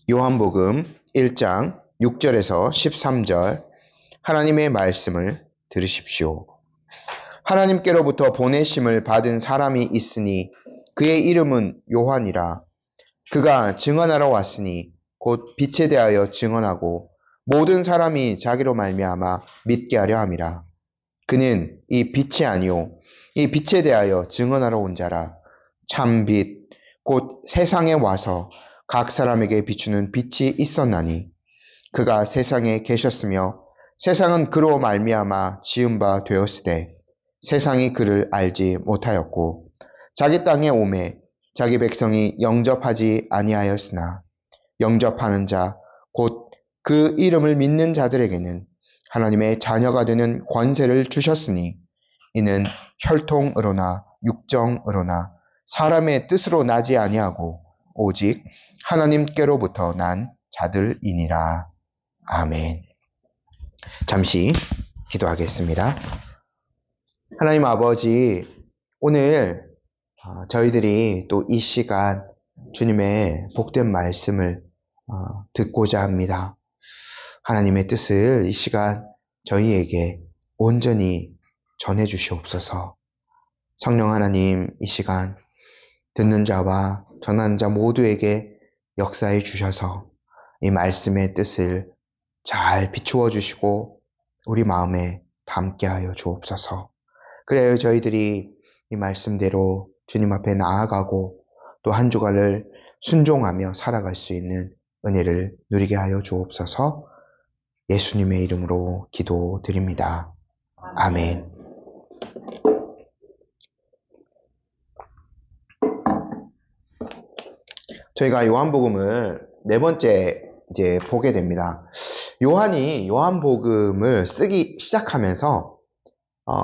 요한복음 1장 6절에서 13절 하나님의 말씀을 들으십시오. 하나님께로부터 보내심을 받은 사람이 있으니 그의 이름은 요한이라. 그가 증언하러 왔으니 곧 빛에 대하여 증언하고 모든 사람이 자기로 말미암아 믿게 하려 함이라. 그는 이 빛이 아니요 이 빛에 대하여 증언하러 온 자라. 참 빛 곧 세상에 와서 각 사람에게 비추는 빛이 있었나니 그가 세상에 계셨으며 세상은 그로 말미암아 지은 바 되었으되 세상이 그를 알지 못하였고 자기 땅에 오매 자기 백성이 영접하지 아니하였으나 영접하는 자 곧 그 이름을 믿는 자들에게는 하나님의 자녀가 되는 권세를 주셨으니 이는 혈통으로나 육정으로나 사람의 뜻으로 나지 아니하고 오직 하나님께로부터 난 자들이니라. 아멘. 잠시 기도하겠습니다. 하나님 아버지, 오늘 저희들이 또 이 시간 주님의 복된 말씀을 듣고자 합니다. 하나님의 뜻을 이 시간 저희에게 온전히 전해주시옵소서. 성령 하나님, 이 시간 듣는 자와 전하는 자 모두에게 역사해 주셔서 이 말씀의 뜻을 잘 비추어 주시고 우리 마음에 담게 하여 주옵소서. 그래야 저희들이 이 말씀대로 주님 앞에 나아가고 또 한 주간을 순종하며 살아갈 수 있는 은혜를 누리게 하여 주옵소서. 예수님의 이름으로 기도드립니다. 아멘. 저희가 요한복음을 네 번째 이제 보게 됩니다. 요한이 요한복음을 쓰기 시작하면서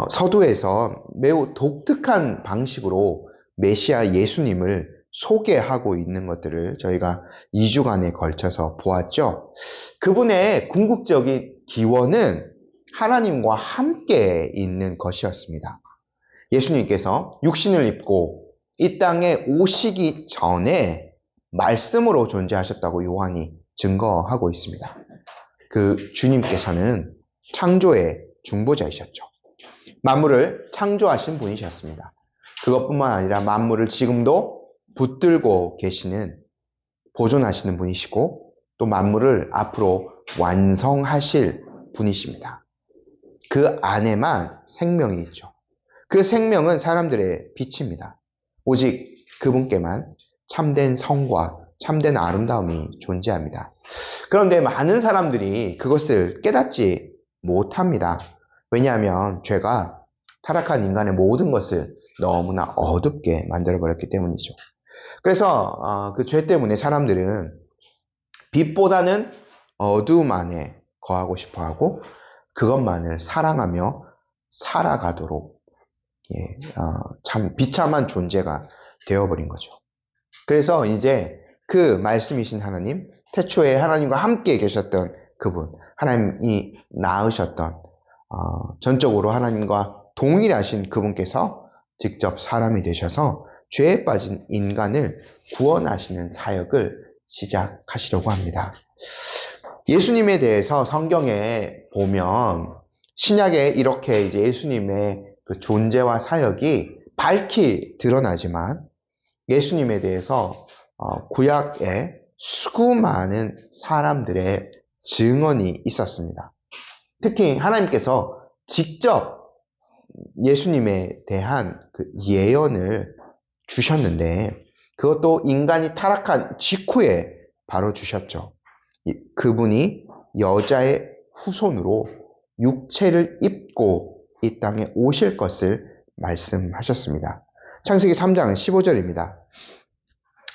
서두에서 매우 독특한 방식으로 메시아 예수님을 소개하고 있는 것들을 저희가 2주간에 걸쳐서 보았죠. 그분의 궁극적인 기원은 하나님과 함께 있는 것이었습니다. 예수님께서 육신을 입고 이 땅에 오시기 전에 말씀으로 존재하셨다고 요한이 증거하고 있습니다. 그 주님께서는 창조의 중보자이셨죠. 만물을 창조하신 분이셨습니다. 그것뿐만 아니라 만물을 지금도 붙들고 계시는, 보존하시는 분이시고 또 만물을 앞으로 완성하실 분이십니다. 그 안에만 생명이 있죠. 그 생명은 사람들의 빛입니다. 오직 그분께만 참된 성과 참된 아름다움이 존재합니다. 그런데 많은 사람들이 그것을 깨닫지 못합니다. 왜냐하면 죄가 타락한 인간의 모든 것을 너무나 어둡게 만들어버렸기 때문이죠. 그래서 그 죄 때문에 사람들은 빛보다는 어두움 안에 거하고 싶어하고 그것만을 사랑하며 살아가도록 참 비참한 존재가 되어버린 거죠. 그래서 이제 그 말씀이신 하나님, 태초에 하나님과 함께 계셨던 그분, 하나님이 낳으셨던 전적으로 하나님과 동일하신 그분께서 직접 사람이 되셔서 죄에 빠진 인간을 구원하시는 사역을 시작하시려고 합니다. 예수님에 대해서 성경에 보면 신약에 이렇게 이제 예수님의 그 존재와 사역이 밝히 드러나지만 예수님에 대해서 구약에 수많은 사람들의 증언이 있었습니다. 특히 하나님께서 직접 예수님에 대한 그 예언을 주셨는데 그것도 인간이 타락한 직후에 바로 주셨죠. 그분이 여자의 후손으로 육체를 입고 이 땅에 오실 것을 말씀하셨습니다. 창세기 3장 15절입니다.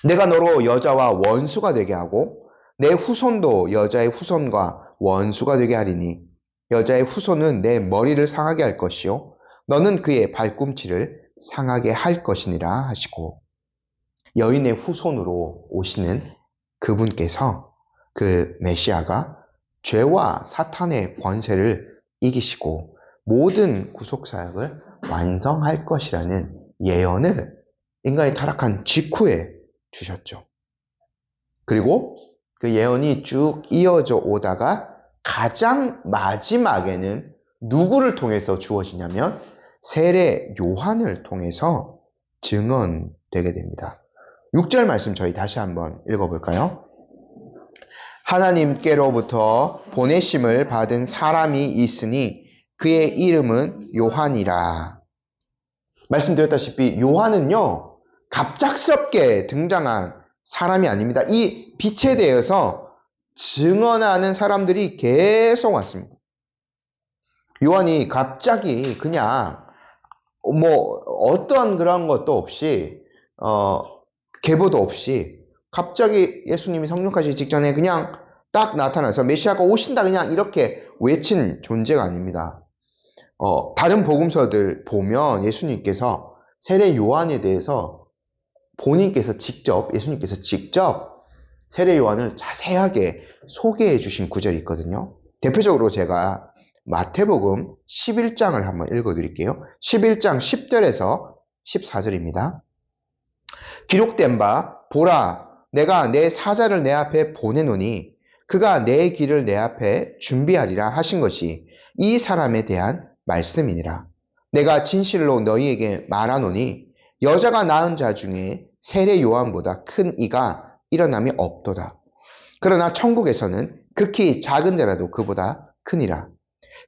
내가 너로 여자와 원수가 되게 하고 내 후손도 여자의 후손과 원수가 되게 하리니 여자의 후손은 내 머리를 상하게 할 것이요 너는 그의 발꿈치를 상하게 할 것이니라 하시고, 여인의 후손으로 오시는 그분께서, 그 메시아가 죄와 사탄의 권세를 이기시고 모든 구속사역을 완성할 것이라는 예언을 인간이 타락한 직후에 주셨죠. 그리고 그 예언이 쭉 이어져 오다가 가장 마지막에는 누구를 통해서 주어지냐면 세례 요한을 통해서 증언되게 됩니다. 6절 말씀 저희 다시 한번 읽어볼까요? 하나님께로부터 보내심을 받은 사람이 있으니 그의 이름은 요한이라. 말씀드렸다시피 요한은요, 갑작스럽게 등장한 사람이 아닙니다. 이 빛에 대해서 증언하는 사람들이 계속 왔습니다. 요한이 갑자기 그냥 어떤 그런 것도 없이 계보도 없이 갑자기 예수님이 성령하시기 직전에 그냥 딱 나타나서 메시아가 오신다 그냥 이렇게 외친 존재가 아닙니다. 다른 복음서들 보면 예수님께서 세례 요한에 대해서 예수님께서 직접 세례 요한을 자세하게 소개해 주신 구절이 있거든요. 대표적으로 제가 마태복음 11장을 한번 읽어드릴게요. 11장 10절에서 14절입니다. 기록된 바 보라 내가 내 사자를 내 앞에 보내노니 그가 내 길을 내 앞에 준비하리라 하신 것이 이 사람에 대한 말씀이니라. 내가 진실로 너희에게 말하노니 여자가 낳은 자 중에 세례 요한보다 큰 이가 일어남이 없도다. 그러나 천국에서는 극히 작은 자라도 그보다 크니라.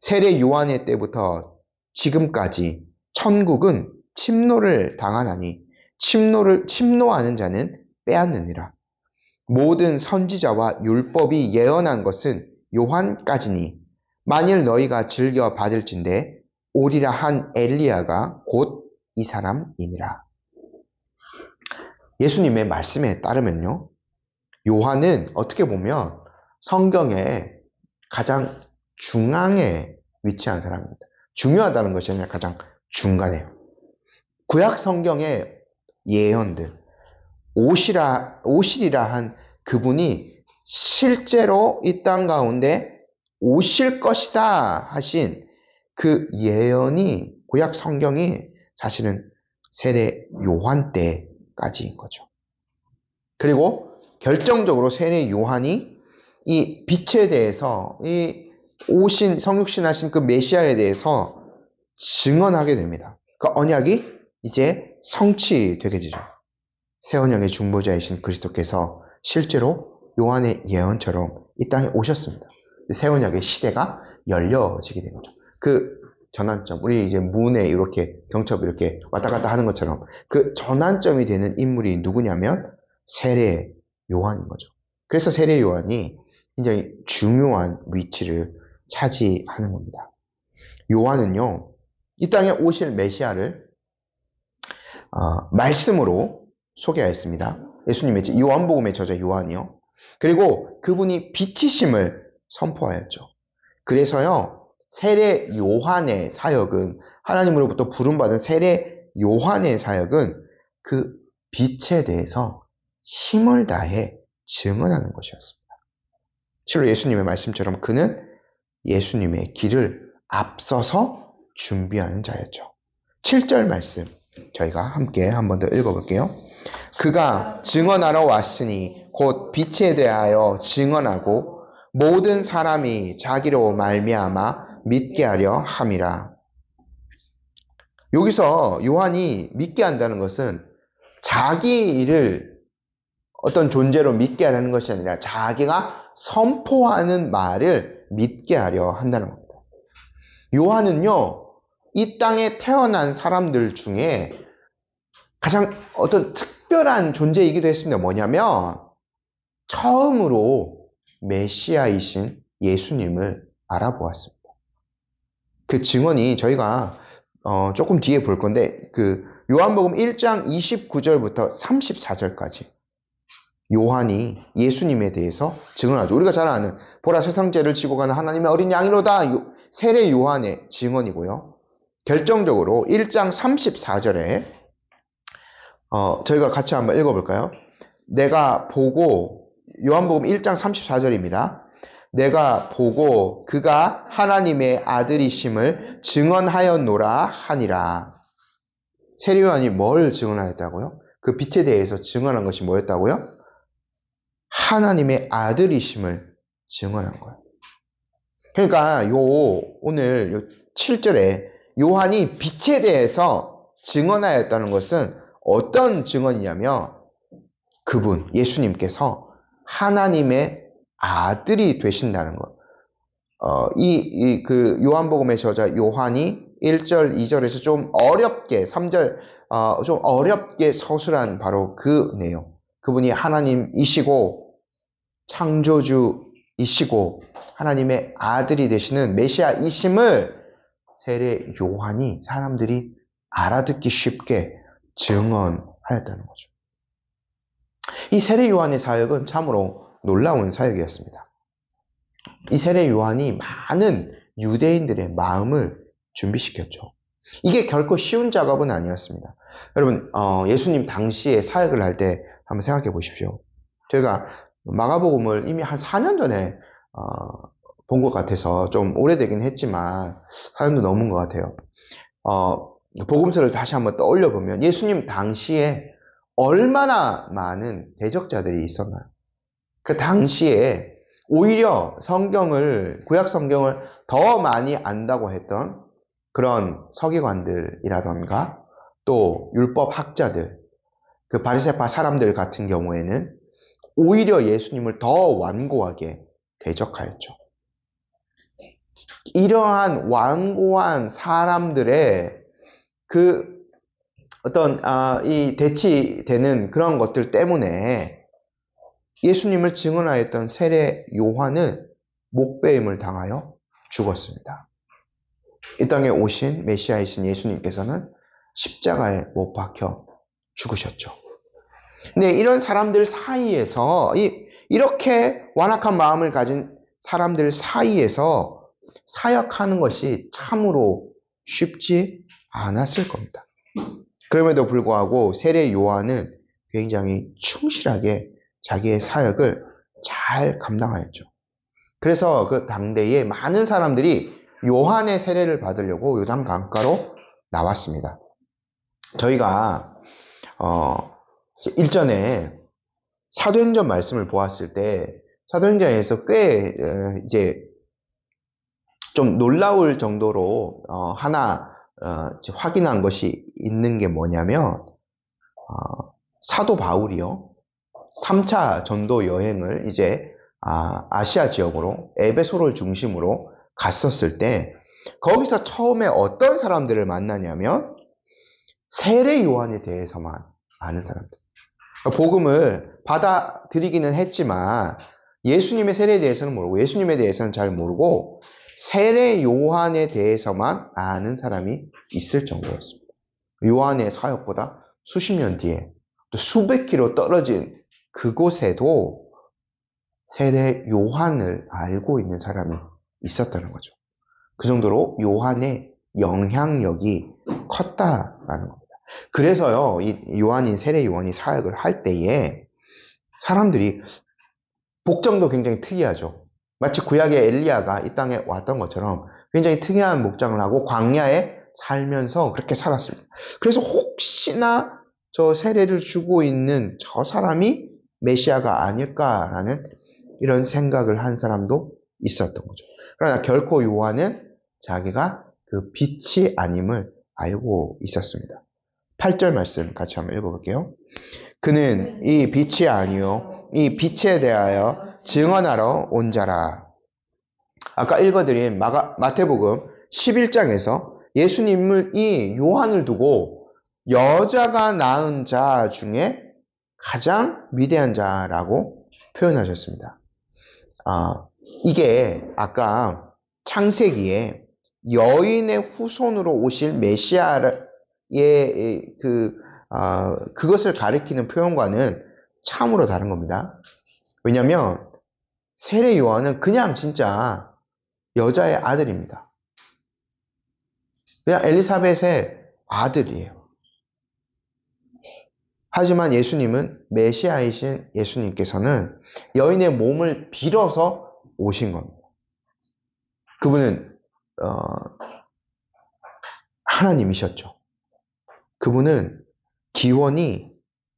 세례 요한의 때부터 지금까지 천국은 침노를 당하나니 침노하는 자는 빼앗느니라. 모든 선지자와 율법이 예언한 것은 요한까지니 만일 너희가 즐겨 받을진대 오리라 한 엘리야가 곧 이 사람이니라. 예수님의 말씀에 따르면요, 요한은 어떻게 보면 성경의 가장 중앙에 위치한 사람입니다. 중요하다는 것이 아니라 가장 중간에요. 구약 성경의 예언들, 오시리라 한 그분이 실제로 이 땅 가운데 오실 것이다 하신 그 예언이 구약 성경이 사실은 세례 요한 때까지인 거죠. 그리고 결정적으로 세례 요한이 이 빛에 대해서 이 성육신하신 그 메시아에 대해서 증언하게 됩니다. 그 언약이 이제 성취되게 되죠. 새 언약의 중보자이신 그리스도께서 실제로 요한의 예언처럼 이 땅에 오셨습니다. 새 언약의 시대가 열려지게 된 거죠. 그 전환점, 우리 이제 문에 이렇게 경첩 이렇게 왔다 갔다 하는 것처럼 그 전환점이 되는 인물이 누구냐면 세례 요한인 거죠. 그래서 세례 요한이 굉장히 중요한 위치를 차지하는 겁니다. 요한은요, 이 땅에 오실 메시아를 말씀으로 소개하였습니다. 예수님의 요한복음의 저자 요한이요. 그리고 그분이 빛이심을 선포하였죠. 그래서요, 세례 요한의 사역은, 하나님으로부터 부름받은 세례 요한의 사역은 그 빛에 대해서 힘을 다해 증언하는 것이었습니다. 실로 예수님의 말씀처럼 그는 예수님의 길을 앞서서 준비하는 자였죠. 7절 말씀 저희가 함께 한 번 더 읽어볼게요. 그가 증언하러 왔으니 곧 빛에 대하여 증언하고 모든 사람이 자기로 말미암아 믿게 하려 함이라. 여기서 요한이 믿게 한다는 것은 자기를 어떤 존재로 믿게 하려는 것이 아니라 자기가 선포하는 말을 믿게 하려 한다는 겁니다. 요한은요, 이 땅에 태어난 사람들 중에 가장 어떤 특별한 존재이기도 했습니다. 뭐냐면 처음으로 메시아이신 예수님을 알아보았습니다. 그 증언이 저희가 조금 뒤에 볼 건데 그 요한복음 1장 29절부터 34절까지 요한이 예수님에 대해서 증언하죠. 우리가 잘 아는 보라 세상 죄를 지고 가는 하나님의 어린 양이로다 세례 요한의 증언이고요. 결정적으로 1장 34절에 저희가 같이 한번 읽어볼까요? 내가 보고 요한복음 1장 34절입니다. 내가 보고 그가 하나님의 아들이심을 증언하였노라 하니라. 세례 요한이 뭘 증언하였다고요? 그 빛에 대해서 증언한 것이 뭐였다고요? 하나님의 아들이심을 증언한 거예요. 그러니까 오늘 요 7절에 요한이 빛에 대해서 증언하였다는 것은 어떤 증언이냐면 그분 예수님께서 하나님의 아들이 되신다는 것. 그 요한복음의 저자 요한이 1절, 2절에서 좀 어렵게 3절 좀 어렵게 서술한 바로 그 내용. 그분이 하나님이시고 창조주이시고 하나님의 아들이 되시는 메시아이심을 세례 요한이 사람들이 알아듣기 쉽게 증언하였다는 거죠. 이 세례 요한의 사역은 참으로 놀라운 사역이었습니다. 이 세례 요한이 많은 유대인들의 마음을 준비시켰죠. 이게 결코 쉬운 작업은 아니었습니다. 여러분, 예수님 당시에 사역을 할 때 한번 생각해 보십시오. 저희가 마가복음을 이미 한 4년 전에 본 것 같아서 좀 오래되긴 했지만 4년도 넘은 것 같아요. 복음서를 다시 한번 떠올려 보면 예수님 당시에 얼마나 많은 대적자들이 있었나요? 그 당시에 오히려 구약 성경을 더 많이 안다고 했던 그런 서기관들이라던가 또 율법 학자들, 그 바리새파 사람들 같은 경우에는 오히려 예수님을 더 완고하게 대적하였죠. 이러한 완고한 사람들의 그 어떤 이 대치되는 그런 것들 때문에 예수님을 증언하였던 세례 요한은 목배임을 당하여 죽었습니다. 이 땅에 오신 메시아이신 예수님께서는 십자가에 못 박혀 죽으셨죠. 근데 이런 사람들 사이에서 이렇게 완악한 마음을 가진 사람들 사이에서 사역하는 것이 참으로 쉽지 않았을 겁니다. 그럼에도 불구하고 세례 요한은 굉장히 충실하게 자기의 사역을 잘 감당하였죠. 그래서 그 당대에 많은 사람들이 요한의 세례를 받으려고 요단 강가로 나왔습니다. 저희가 일전에 사도행전 말씀을 보았을 때 사도행전에서 꽤 이제 좀 놀라울 정도로 하나 확인한 것이 있는 게 뭐냐면 사도 바울이요 3차 전도 여행을 이제 아시아 지역으로 에베소를 중심으로 갔었을 때 거기서 처음에 어떤 사람들을 만나냐면 세례 요한에 대해서만 아는 사람들. 복음을 받아들이기는 했지만 예수님의 세례에 대해서는 모르고 예수님에 대해서는 잘 모르고 세례 요한에 대해서만 아는 사람이 있을 정도였습니다. 요한의 사역보다 수십 년 뒤에 또 수백 킬로 떨어진 그곳에도 세례 요한을 알고 있는 사람이 있었다는 거죠. 그 정도로 요한의 영향력이 컸다라는 겁니다. 그래서요, 이 요한인 세례 요한이 사역을 할 때에 사람들이 복장도 굉장히 특이하죠. 마치 구약의 엘리야가 이 땅에 왔던 것처럼 굉장히 특이한 복장을 하고 광야에 살면서 그렇게 살았습니다. 그래서 혹시나 저 세례를 주고 있는 저 사람이 메시아가 아닐까라는 이런 생각을 한 사람도 있었던 거죠. 그러나 결코 요한은 자기가 그 빛이 아님을 알고 있었습니다. 8절 말씀 같이 한번 읽어볼게요. 그는 이 빛이 아니요 이 빛에 대하여 증언하러 온 자라. 아까 읽어드린 마태복음 11장에서 예수님을 이 요한을 두고 여자가 낳은 자 중에 가장 위대한 자라고 표현하셨습니다. 이게 아까 창세기에 여인의 후손으로 오실 메시아의 그것을 가리키는 표현과는 참으로 다른 겁니다. 왜냐하면 세례 요한은 그냥 진짜 여자의 아들입니다. 그냥 엘리사벳의 아들이에요. 하지만 예수님은 메시아이신 예수님께서는 여인의 몸을 빌어서 오신 겁니다. 그분은 하나님이셨죠. 그분은 기원이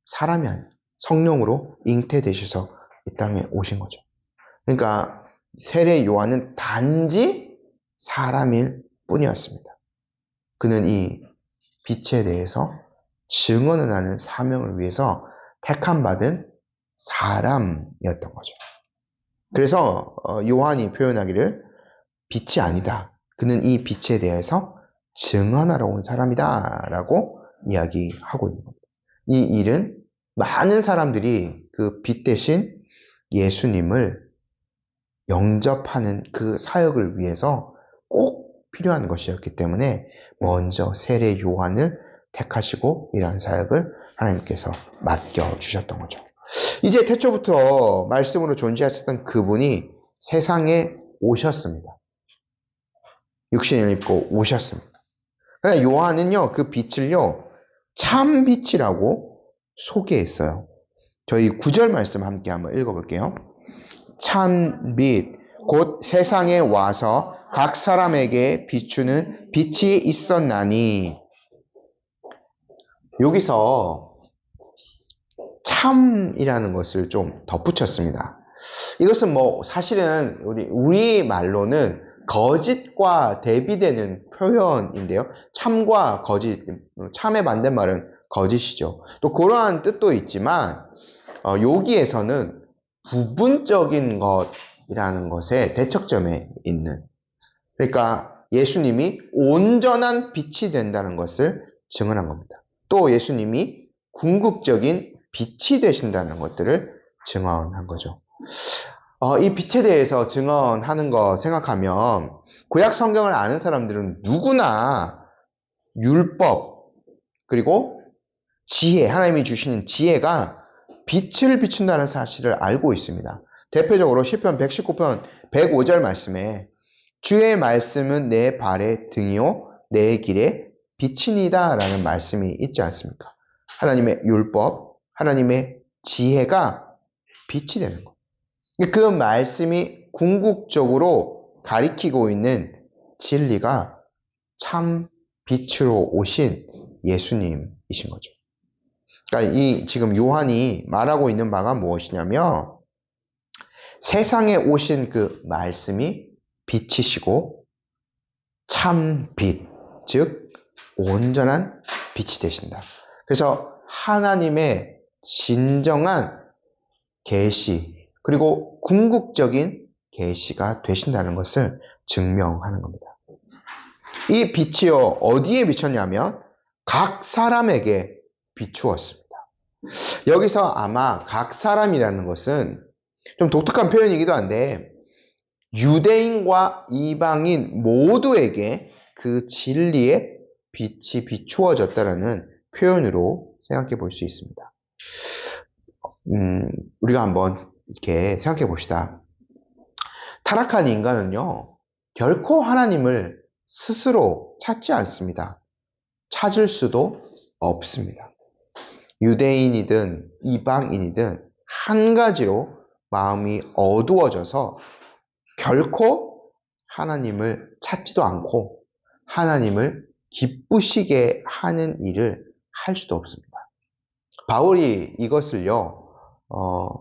사람이 아니에요. 성령으로 잉태되셔서 이 땅에 오신 거죠. 그러니까 세례 요한은 단지 사람일 뿐이었습니다. 그는 이 빛에 대해서 증언을 하는 사명을 위해서 택함받은 사람이었던 거죠. 그래서 요한이 표현하기를 빛이 아니다. 그는 이 빛에 대해서 증언하러 온 사람이다 라고 이야기하고 있는 겁니다. 이 일은 많은 사람들이 그 빛 대신 예수님을 영접하는 그 사역을 위해서 꼭 필요한 것이었기 때문에 먼저 세례 요한을 택하시고 이러한 사역을 하나님께서 맡겨주셨던 거죠. 이제 태초부터 말씀으로 존재하셨던 그분이 세상에 오셨습니다. 육신을 입고 오셨습니다. 그러니까 요한은요, 그 빛을요, 참 빛이라고 소개했어요. 저희 9절 말씀 함께 한번 읽어볼게요. 참 빛, 곧 세상에 와서 각 사람에게 비추는 빛이 있었나니. 여기서 참이라는 것을 좀 덧붙였습니다. 이것은 뭐 사실은 우리 말로는 거짓과 대비되는 표현인데요. 참과 거짓, 참의 반대말은 거짓이죠. 또 그러한 뜻도 있지만 여기에서는 부분적인 것이라는 것의 대척점에 있는, 그러니까 예수님이 온전한 빛이 된다는 것을 증언한 겁니다. 또 예수님이 궁극적인 빛이 되신다는 것들을 증언한 거죠. 이 빛에 대해서 증언하는 거 생각하면 구약 성경을 아는 사람들은 누구나 율법 그리고 지혜, 하나님이 주시는 지혜가 빛을 비춘다는 사실을 알고 있습니다. 대표적으로 시편 119편 105절 말씀에 주의 말씀은 내 발의 등이요 내 길에 빛이니이다 라는 말씀이 있지 않습니까? 하나님의 율법, 하나님의 지혜가 빛이 되는 것. 그 말씀이 궁극적으로 가리키고 있는 진리가 참 빛으로 오신 예수님이신 거죠. 그러니까 이 지금 요한이 말하고 있는 바가 무엇이냐면 세상에 오신 그 말씀이 빛이시고 참 빛, 즉 온전한 빛이 되신다. 그래서 하나님의 진정한 계시 그리고 궁극적인 계시가 되신다는 것을 증명하는 겁니다. 이 빛이요 어디에 비쳤냐면 각 사람에게 비추었습니다. 여기서 아마 각 사람이라는 것은 좀 독특한 표현이기도 한데 유대인과 이방인 모두에게 그 진리의 빛이 비추어졌다라는 표현으로 생각해 볼 수 있습니다. 우리가 한번 이렇게 생각해 봅시다. 타락한 인간은요, 결코 하나님을 스스로 찾지 않습니다. 찾을 수도 없습니다. 유대인이든 이방인이든 한 가지로 마음이 어두워져서 결코 하나님을 찾지도 않고 하나님을 기쁘시게 하는 일을 할 수도 없습니다. 바울이 이것을요,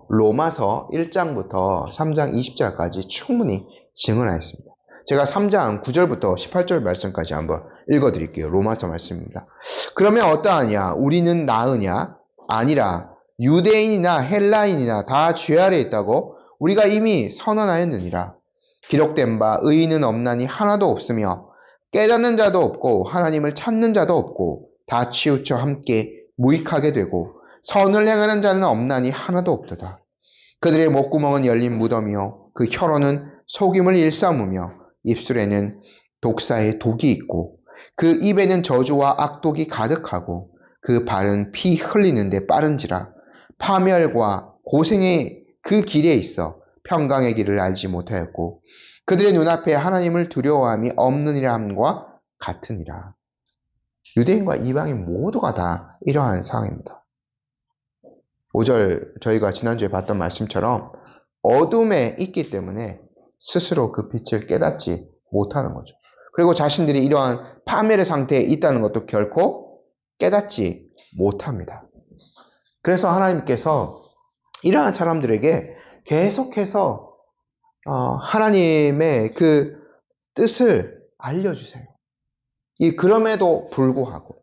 로마서 1장부터 3장 20절까지 충분히 증언하였습니다. 제가 3장 9절부터 18절 말씀까지 한번 읽어드릴게요. 로마서 말씀입니다. 그러면 어떠하냐? 우리는 나으냐? 아니라 유대인이나 헬라인이나 다 죄 아래 있다고 우리가 이미 선언하였느니라. 기록된 바 의인은 없나니 하나도 없으며 깨닫는 자도 없고 하나님을 찾는 자도 없고 다 치우쳐 함께 무익하게 되고 선을 행하는 자는 없나니 하나도 없도다. 그들의 목구멍은 열린 무덤이요 그 혀로는 속임을 일삼으며 입술에는 독사의 독이 있고 그 입에는 저주와 악독이 가득하고 그 발은 피 흘리는데 빠른지라. 파멸과 고생의 그 길에 있어 평강의 길을 알지 못하였고 그들의 눈앞에 하나님을 두려워함이 없느니라 함과 같으니라. 유대인과 이방인 모두가 다 이러한 상황입니다. 5절 저희가 지난주에 봤던 말씀처럼 어둠에 있기 때문에 스스로 그 빛을 깨닫지 못하는 거죠. 그리고 자신들이 이러한 파멸의 상태에 있다는 것도 결코 깨닫지 못합니다. 그래서 하나님께서 이러한 사람들에게 계속해서 하나님의 그 뜻을 알려주세요. 그럼에도 불구하고.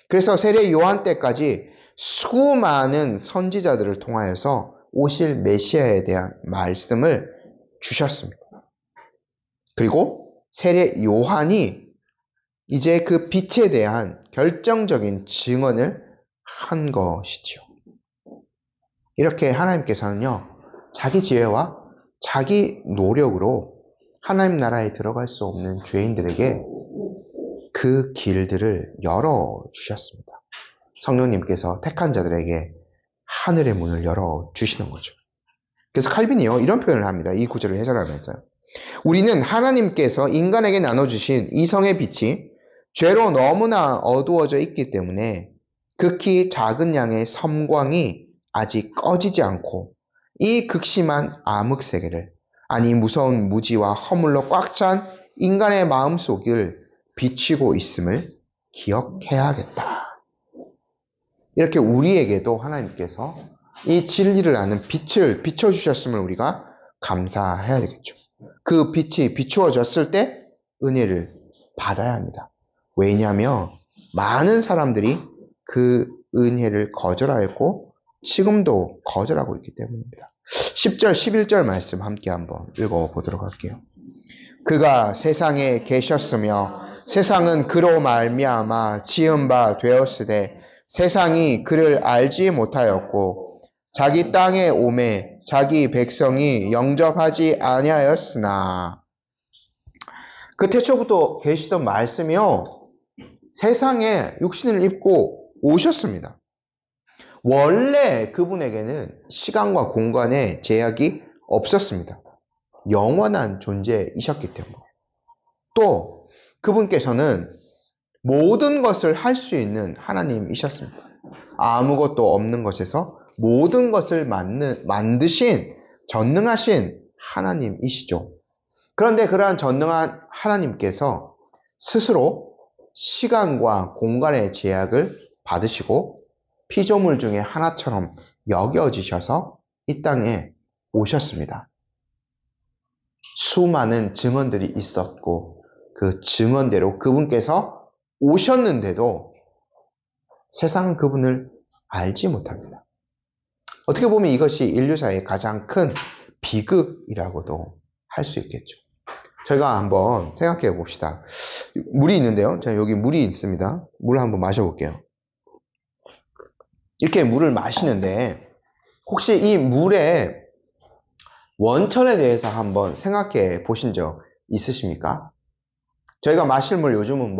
그래서 세례 요한 때까지 수많은 선지자들을 통하여서 오실 메시아에 대한 말씀을 주셨습니다. 그리고 세례 요한이 이제 그 빛에 대한 결정적인 증언을 한 것이죠. 이렇게 하나님께서는요, 자기 지혜와 자기 노력으로 하나님 나라에 들어갈 수 없는 죄인들에게 그 길들을 열어주셨습니다. 성령님께서 택한 자들에게 하늘의 문을 열어주시는 거죠. 그래서 칼빈이요, 이런 표현을 합니다. 이 구절을 해설하면서요. 우리는 하나님께서 인간에게 나눠주신 이성의 빛이 죄로 너무나 어두워져 있기 때문에 극히 작은 양의 섬광이 아직 꺼지지 않고 이 극심한 암흑세계를, 아니 무서운 무지와 허물로 꽉 찬 인간의 마음속을 비추고 있음을 기억해야겠다. 이렇게 우리에게도 하나님께서 이 진리를 아는 빛을 비춰주셨음을 우리가 감사해야 되겠죠. 그 빛이 비추어졌을 때 은혜를 받아야 합니다. 왜냐하면 많은 사람들이 그 은혜를 거절하였고 지금도 거절하고 있기 때문입니다. 10절, 11절 말씀 함께 한번 읽어보도록 할게요. 그가 세상에 계셨으며 세상은 그로 말미암아 지은 바 되었으되 세상이 그를 알지 못하였고 자기 땅에 오매 자기 백성이 영접하지 아니하였으나. 그 태초부터 계시던 말씀이요, 세상에 육신을 입고 오셨습니다. 원래 그분에게는 시간과 공간의 제약이 없었습니다. 영원한 존재이셨기 때문에. 또 그분께서는 모든 것을 할 수 있는 하나님이셨습니다. 아무것도 없는 것에서 모든 것을 만드신 전능하신 하나님이시죠. 그런데 그러한 전능한 하나님께서 스스로 시간과 공간의 제약을 받으시고 피조물 중에 하나처럼 여겨지셔서 이 땅에 오셨습니다. 수많은 증언들이 있었고 그 증언대로 그분께서 오셨는데도 세상은 그분을 알지 못합니다. 어떻게 보면 이것이 인류사의 가장 큰 비극이라고도 할 수 있겠죠. 저희가 한번 생각해 봅시다. 물이 있는데요. 자, 여기 물이 있습니다. 물 한번 마셔볼게요. 이렇게 물을 마시는데 혹시 이 물의 원천에 대해서 한번 생각해 보신 적 있으십니까? 저희가 마실 물 요즘은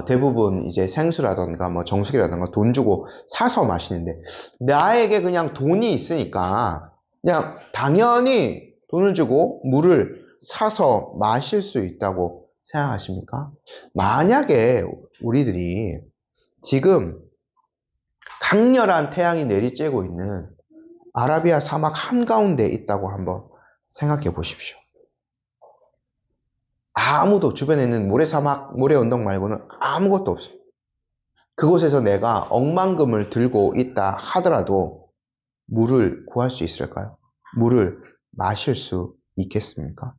대부분 이제 생수라던가 정수기라던가 돈 주고 사서 마시는데, 나에게 그냥 돈이 있으니까 그냥 당연히 돈을 주고 물을 사서 마실 수 있다고 생각하십니까? 만약에 우리들이 지금 강렬한 태양이 내리쬐고 있는 아라비아 사막 한가운데 있다고 한번 생각해 보십시오. 아무도 주변에 있는 모래사막, 모래언덕 말고는 아무것도 없어요. 그곳에서 내가 억만금을 들고 있다 하더라도 물을 구할 수 있을까요? 물을 마실 수 있겠습니까?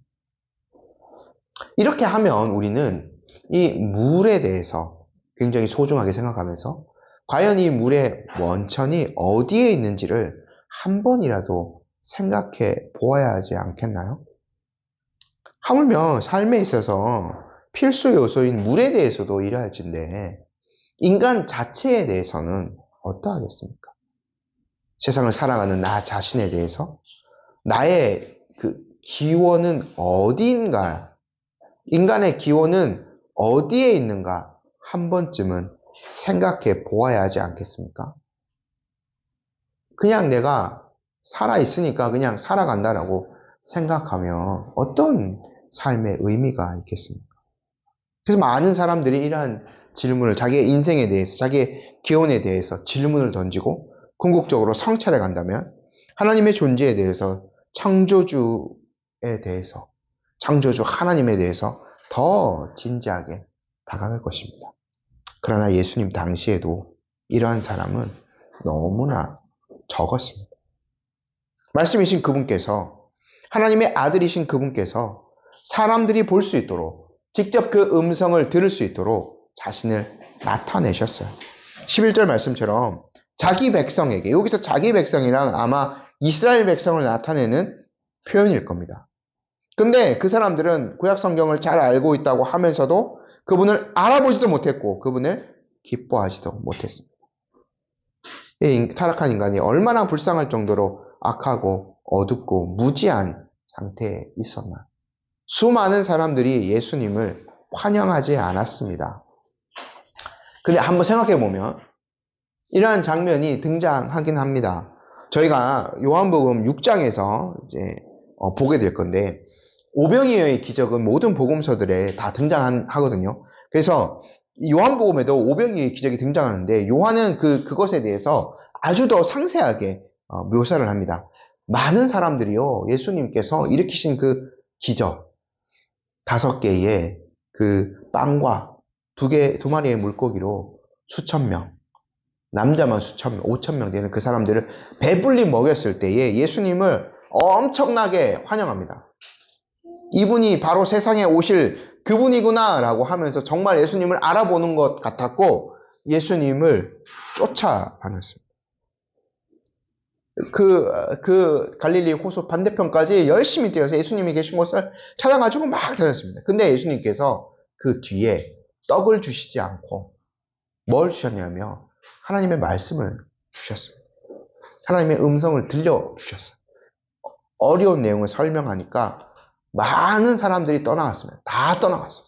이렇게 하면 우리는 이 물에 대해서 굉장히 소중하게 생각하면서 과연 이 물의 원천이 어디에 있는지를 한 번이라도 생각해 보아야 하지 않겠나요? 하물며 삶에 있어서 필수 요소인 물에 대해서도 이래야 할진데 인간 자체에 대해서는 어떠하겠습니까? 세상을 살아가는 나 자신에 대해서 나의 그 기원은 어디인가, 인간의 기원은 어디에 있는가 한 번쯤은 생각해 보아야 하지 않겠습니까? 그냥 내가 살아있으니까 그냥 살아간다라고 생각하면 어떤 삶의 의미가 있겠습니까? 그래서 많은 사람들이 이러한 질문을, 자기의 인생에 대해서, 자기의 기원에 대해서 질문을 던지고 궁극적으로 성찰해 간다면 하나님의 존재에 대해서, 창조주에 대해서, 창조주 하나님에 대해서 더 진지하게 다가갈 것입니다. 그러나 예수님 당시에도 이러한 사람은 너무나 적었습니다. 말씀이신 그분께서, 하나님의 아들이신 그분께서 사람들이 볼 수 있도록, 직접 그 음성을 들을 수 있도록 자신을 나타내셨어요. 11절 말씀처럼 자기 백성에게, 여기서 자기 백성이랑 아마 이스라엘 백성을 나타내는 표현일 겁니다. 근데 그 사람들은 구약 성경을 잘 알고 있다고 하면서도 그분을 알아보지도 못했고 그분을 기뻐하지도 못했습니다. 이 타락한 인간이 얼마나 불쌍할 정도로 악하고 어둡고 무지한 상태에 있었나. 수많은 사람들이 예수님을 환영하지 않았습니다. 근데 한번 생각해 보면 이러한 장면이 등장하긴 합니다. 저희가 요한복음 6장에서 이제 보게 될 건데 오병이어의 기적은 모든 복음서들에 다 등장하거든요. 그래서 요한복음에도 오병이어의 기적이 등장하는데 요한은 그것에 대해서 아주 더 상세하게 묘사를 합니다. 많은 사람들이요, 예수님께서 일으키신 그 기적, 5개의 그 빵과 2마리의 물고기로 수천 명, 남자만 수천 명, 5천 명 되는 그 사람들을 배불리 먹였을 때에 예수님을 엄청나게 환영합니다. 이분이 바로 세상에 오실 그분이구나 라고 하면서 정말 예수님을 알아보는 것 같았고 예수님을 쫓아다녔습니다. 그 갈릴리 호수 반대편까지 열심히 뛰어서 예수님이 계신 곳을 찾아가지고 막 다녔습니다. 근데 예수님께서 그 뒤에 떡을 주시지 않고 뭘 주셨냐면 하나님의 말씀을 주셨습니다. 하나님의 음성을 들려주셨어요. 어려운 내용을 설명하니까 많은 사람들이 떠나갔습니다. 다 떠나갔어요.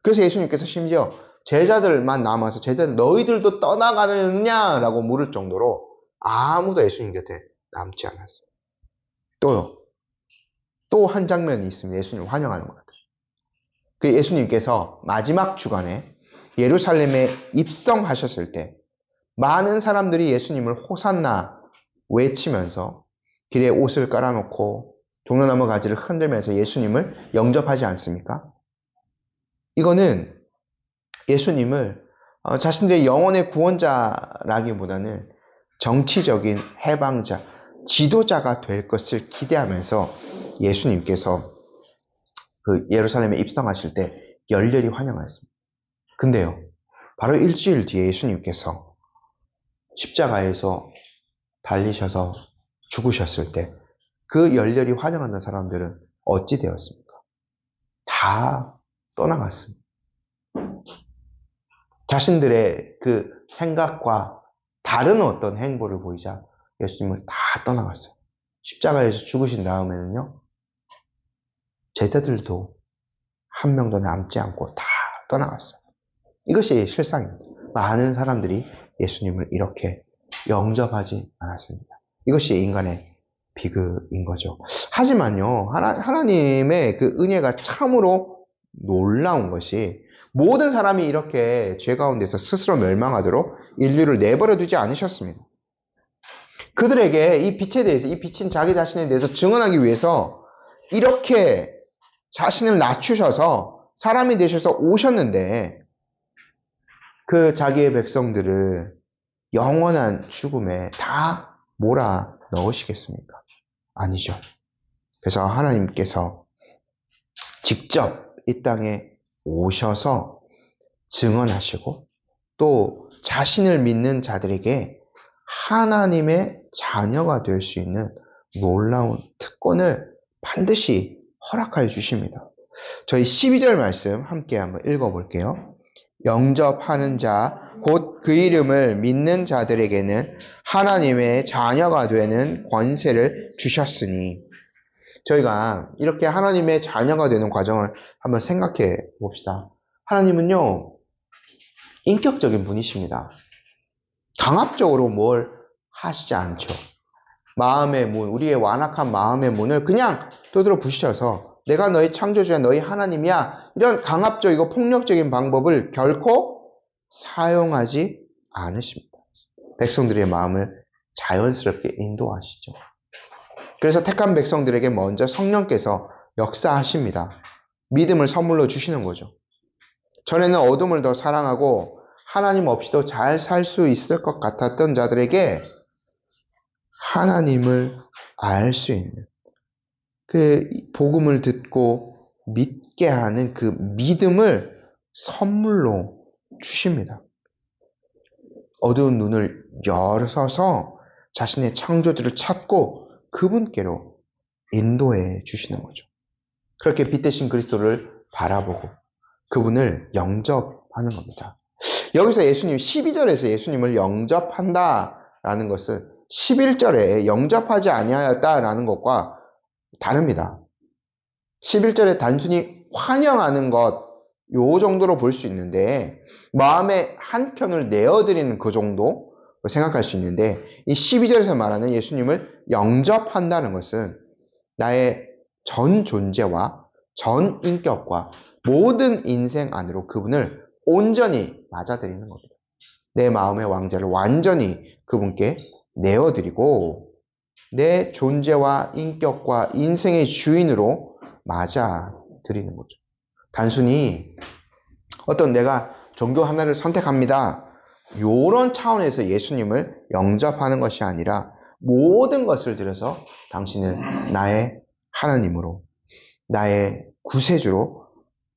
그래서 예수님께서 심지어 제자들만 남아서 제자들 너희들도 떠나가느냐라고 물을 정도로 아무도 예수님 곁에 남지 않았어요. 또 한 장면이 있습니다. 예수님을 환영하는 것 같아요. 그 예수님께서 마지막 주간에 예루살렘에 입성하셨을 때 많은 사람들이 예수님을 호산나 외치면서 길에 옷을 깔아놓고 종려나무 가지를 흔들면서 예수님을 영접하지 않습니까? 이거는 예수님을 자신들의 영혼의 구원자라기보다는 정치적인 해방자, 지도자가 될 것을 기대하면서 예수님께서 그 예루살렘에 입성하실 때 열렬히 환영하였습니다. 근데요, 바로 일주일 뒤에 예수님께서 십자가에서 달리셔서 죽으셨을 때 그 열렬히 환영하는 사람들은 어찌 되었습니까? 다 떠나갔습니다. 자신들의 그 생각과 다른 어떤 행보를 보이자 예수님을 다 떠나갔어요. 십자가에서 죽으신 다음에는요, 제자들도 한 명도 남지 않고 다 떠나갔어요. 이것이 실상입니다. 많은 사람들이 예수님을 이렇게 영접하지 않았습니다. 이것이 인간의 비극인 거죠. 하지만요, 하나님의 그 은혜가 참으로 놀라운 것이 모든 사람이 이렇게 죄 가운데서 스스로 멸망하도록 인류를 내버려 두지 않으셨습니다. 그들에게 이 빛에 대해서, 이 빛인 자기 자신에 대해서 증언하기 위해서 이렇게 자신을 낮추셔서 사람이 되셔서 오셨는데 그 자기의 백성들을 영원한 죽음에 다 몰아 넣으시겠습니까? 아니죠. 그래서 하나님께서 직접 이 땅에 오셔서 증언하시고 또 자신을 믿는 자들에게 하나님의 자녀가 될 수 있는 놀라운 특권을 반드시 허락하여 주십니다. 저희 12절 말씀 함께 한번 읽어볼게요. 영접하는 자, 곧 그 이름을 믿는 자들에게는 하나님의 자녀가 되는 권세를 주셨으니. 저희가 이렇게 하나님의 자녀가 되는 과정을 한번 생각해 봅시다. 하나님은요, 인격적인 분이십니다. 강압적으로 뭘 하시지 않죠. 마음의 문, 우리의 완악한 마음의 문을 그냥 두드려 부셔서 내가 너희 창조주야, 너희 하나님이야, 이런 강압적이고 폭력적인 방법을 결코 사용하지 않으십니다. 백성들의 마음을 자연스럽게 인도하시죠. 그래서 택한 백성들에게 먼저 성령께서 역사하십니다. 믿음을 선물로 주시는 거죠. 전에는 어둠을 더 사랑하고 하나님 없이도 잘 살 수 있을 것 같았던 자들에게 하나님을 알 수 있는 그 복음을 듣고 믿게 하는 그 믿음을 선물로 주십니다. 어두운 눈을 열어서 자신의 창조주를 찾고 그분께로 인도해 주시는 거죠. 그렇게 빛 대신 그리스도를 바라보고 그분을 영접하는 겁니다. 여기서 예수님 12절에서 예수님을 영접한다라는 것은 11절에 영접하지 아니하였다라는 것과 다릅니다. 11절에 단순히 환영하는 것, 요 정도로 볼 수 있는데, 마음의 한켠을 내어드리는 그 정도 생각할 수 있는데, 이 12절에서 말하는 예수님을 영접한다는 것은 나의 전 존재와 전 인격과 모든 인생 안으로 그분을 온전히 맞아들이는 겁니다. 내 마음의 왕자를 완전히 그분께 내어드리고, 내 존재와 인격과 인생의 주인으로 맞아 드리는 거죠. 단순히 어떤 내가 종교 하나를 선택합니다. 이런 차원에서 예수님을 영접하는 것이 아니라 모든 것을 들여서 당신은 나의 하나님으로, 나의 구세주로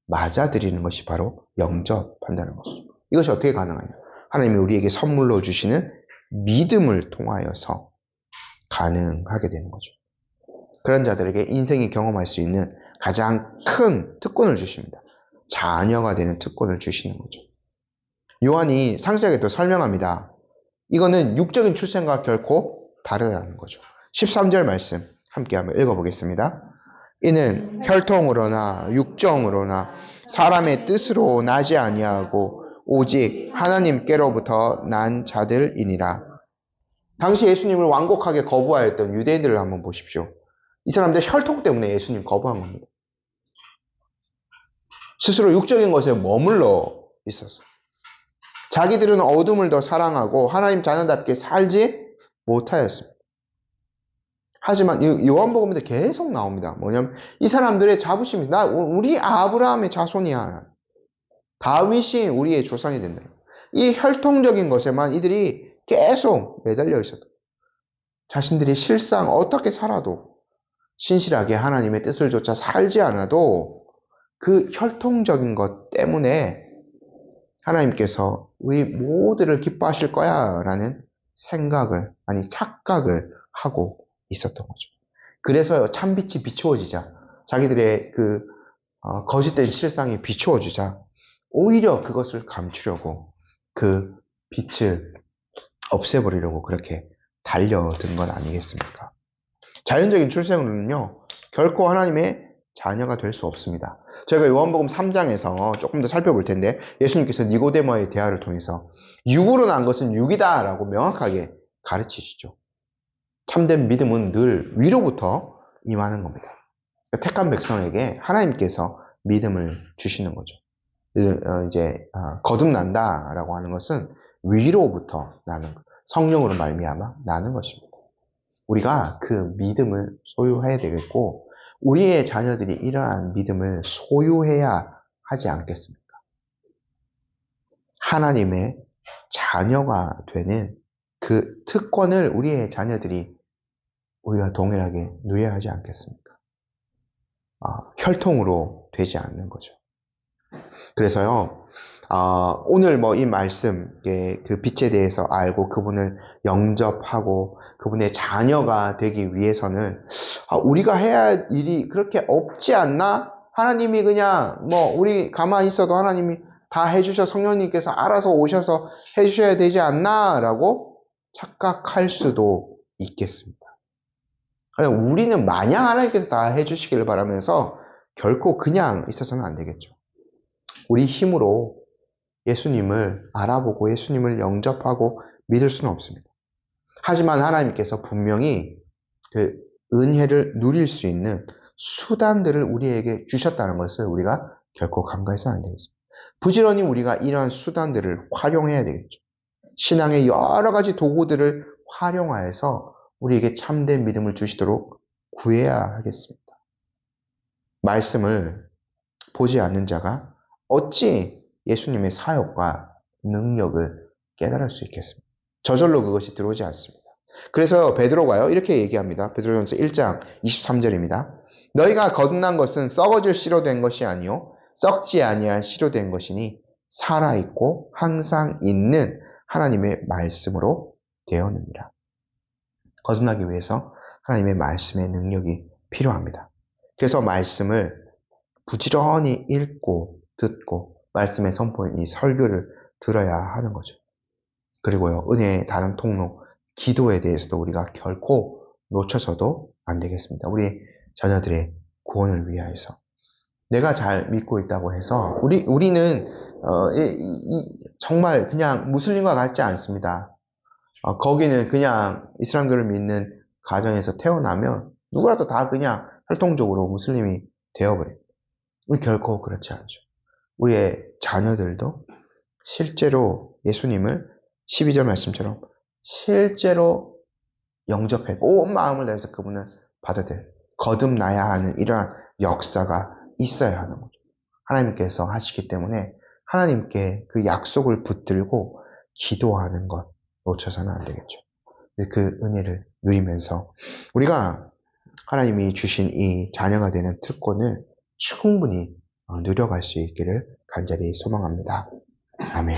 맞아들이는 것이 바로 영접한다는 것이죠. 이것이 어떻게 가능하냐? 하나님이 우리에게 선물로 주시는 믿음을 통하여서 가능하게 되는 거죠. 그런 자들에게 인생이 경험할 수 있는 가장 큰 특권을 주십니다. 자녀가 되는 특권을 주시는 거죠. 요한이 상세하게 또 설명합니다. 이거는 육적인 출생과 결코 다르다는 거죠. 13절 말씀 함께 한번 읽어보겠습니다. 이는 혈통으로나 육정으로나 사람의 뜻으로 나지 아니하고 오직 하나님께로부터 난 자들이니라. 당시 예수님을 완곡하게 거부하였던 유대인들을 한번 보십시오. 이 사람들 혈통 때문에 예수님 거부한 겁니다. 스스로 육적인 것에 머물러 있었어요. 자기들은 어둠을 더 사랑하고 하나님 자녀답게 살지 못하였습니다. 하지만 요한복음에 계속 나옵니다. 뭐냐면 이 사람들의 자부심이 우리 아브라함의 자손이야. 다윗이 우리의 조상이 된다. 이 혈통적인 것에만 이들이 계속 매달려 있었다. 자신들이 실상 어떻게 살아도 신실하게 하나님의 뜻을 조차 살지 않아도 그 혈통적인 것 때문에 하나님께서 우리 모두를 기뻐하실 거야 라는 생각을, 아니 착각을 하고 있었던 거죠. 그래서 참빛이 비추어지자 자기들의 그 거짓된 실상이 비추어지자 오히려 그것을 감추려고 그 빛을 없애버리려고 그렇게 달려든 건 아니겠습니까? 자연적인 출생으로는요 결코 하나님의 자녀가 될 수 없습니다. 저희가 요한복음 3장에서 조금 더 살펴볼 텐데 예수님께서 니고데모의 대화를 통해서 육으로 난 것은 육이다 라고 명확하게 가르치시죠. 참된 믿음은 늘 위로부터 임하는 겁니다. 택한 백성에게 하나님께서 믿음을 주시는 거죠. 거듭난다 라고 하는 것은 위로부터 나는 성령으로 말미암아 나는 것입니다. 우리가 그 믿음을 소유해야 되겠고 우리의 자녀들이 이러한 믿음을 소유해야 하지 않겠습니까? 하나님의 자녀가 되는 그 특권을 우리의 자녀들이 우리가 동일하게 누려야 하지 않겠습니까? 혈통으로 되지 않는 거죠. 그래서요, 오늘 이 말씀의 그 빛에 대해서 알고 그분을 영접하고 그분의 자녀가 되기 위해서는 우리가 해야 할 일이 그렇게 없지 않나? 하나님이 그냥 우리 가만히 있어도 하나님이 다 해주셔 성령님께서 알아서 오셔서 해주셔야 되지 않나? 라고 착각할 수도 있겠습니다. 우리는 마냥 하나님께서 다 해주시기를 바라면서 결코 그냥 있어서는 안 되겠죠. 우리 힘으로 예수님을 알아보고 예수님을 영접하고 믿을 수는 없습니다. 하지만 하나님께서 분명히 그 은혜를 누릴 수 있는 수단들을 우리에게 주셨다는 것을 우리가 결코 간과해서는 안 되겠습니다. 부지런히 우리가 이러한 수단들을 활용해야 되겠죠. 신앙의 여러 가지 도구들을 활용하여서 우리에게 참된 믿음을 주시도록 구해야 하겠습니다. 말씀을 보지 않는 자가 어찌 예수님의 사역과 능력을 깨달을 수 있겠습니다. 저절로 그것이 들어오지 않습니다. 그래서 베드로가요, 이렇게 얘기합니다. 베드로전서 1장 23절입니다. 너희가 거듭난 것은 썩어질 씨로 된 것이 아니요 썩지 아니할 씨로 된 것이니 살아있고 항상 있는 하나님의 말씀으로 되었느니라. 거듭나기 위해서 하나님의 말씀의 능력이 필요합니다. 그래서 말씀을 부지런히 읽고 듣고 말씀의 선포인 이 설교를 들어야 하는 거죠. 그리고요, 은혜의 다른 통로, 기도에 대해서도 우리가 결코 놓쳐서도 안 되겠습니다. 우리 자녀들의 구원을 위하여서. 내가 잘 믿고 있다고 해서, 우리는, 정말 그냥 무슬림과 같지 않습니다. 거기는 그냥 이슬람교를 믿는 가정에서 태어나면 누구라도 다 그냥 혈통적으로 무슬림이 되어버려요. 우리 결코 그렇지 않죠. 우리의 자녀들도 실제로 예수님을 12절 말씀처럼 실제로 영접해 온 마음을 다해서 그분을 받아들여야 거듭나야 하는 이러한 역사가 있어야 하는 거죠. 하나님께서 하시기 때문에 하나님께 그 약속을 붙들고 기도하는 것 놓쳐서는 안 되겠죠. 그 은혜를 누리면서 우리가 하나님이 주신 이 자녀가 되는 특권을 충분히 누려갈 수 있기를 간절히 소망합니다. 아멘.